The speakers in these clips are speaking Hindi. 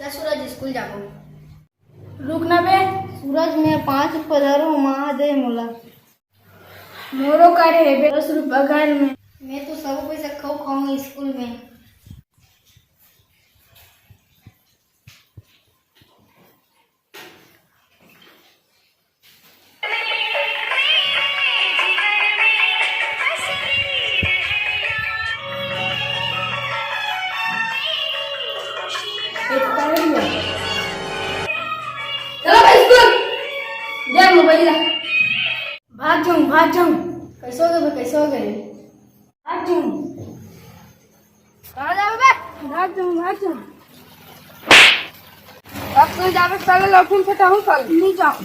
सूरज स्कूल जाबो। रुकना बे सूरज में 5 रुपये धरो वहाँ दे मोला। मोरो करे है बे 10 रुपया घर में। मैं तो सब पैसा खाऊंगी स्कूल में। चलो भाई स्कूल जा मोबाइल ला। भाग जाऊं कैसे हो गए कैसे हो गए? भाग जाऊं कहाँ जाओ बे भाग जाऊं अब तू जावे पहले लौटूं फटाऊं कल नहीं जाओ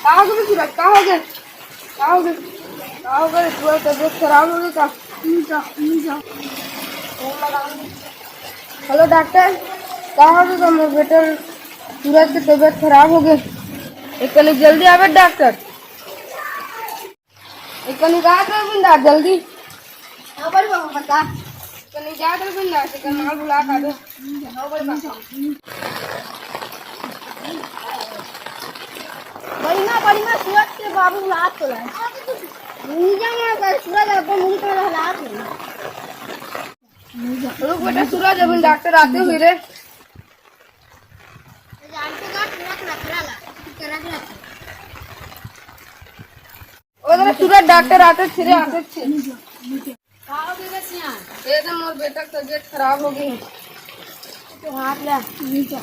कहाँ हो गए सूरज कहाँ हो गए तुम्हारी तबीयत खराब हो गई का नहीं जाओ हेलो डॉक्टर कहाँ हो गए मेरे बेटे सूरज की तबीयत खराब हो गई एक जल्दी आवे डॉक्टर एक कहा कर बिंदा जल्दी हाँ बड़ी बाबा बता। कहीं जा कर बिंदा से कल माल बुला का दो हाँ बड़ी बाबा। बड़ी माँ सूरज के बाबू हाथ तो लाए। सूरज अपन मुझे तो हालात रुक बेटा सूरज अभी डॉक्टर आते हुए रे उधर सूरज डॉक्टर आते थे ये तो मोर बेटा की तबीयत खराब हो गई है तो हाथ ला नीचे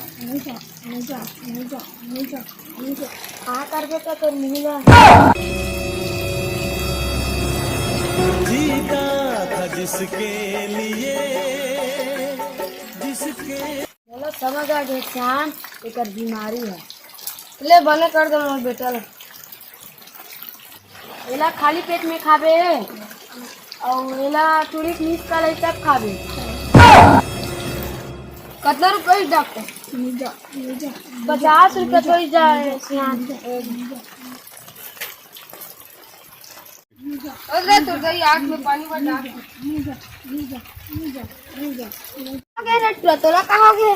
हाँ कर बेटा तो नहीं ला। जीता था जिसके लिए चलो समझ आ गया श्याम एक बीमारी है। ले बने कर दे मोर बेटा ला एला खाली पेट में खाबे और एला थोड़ी मिस का ले तब खाबे। कितना रुपये डॉक्टर 50 रुपये तो ही जाए श्याम। अरे तो गई आँख में पानी भर तोला कहाँ हो गए?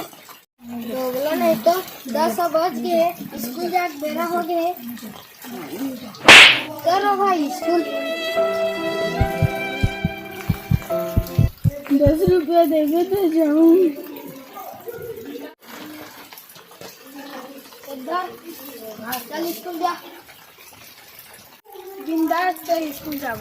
तो बोला नहीं तो 10 बज गए स्कूल जाके बेरा हो गए। चलो भाई स्कूल 10 रुपया देंगे तो जाऊँ। चल स्कूल जा बिंदास तो स्कूल जाओ।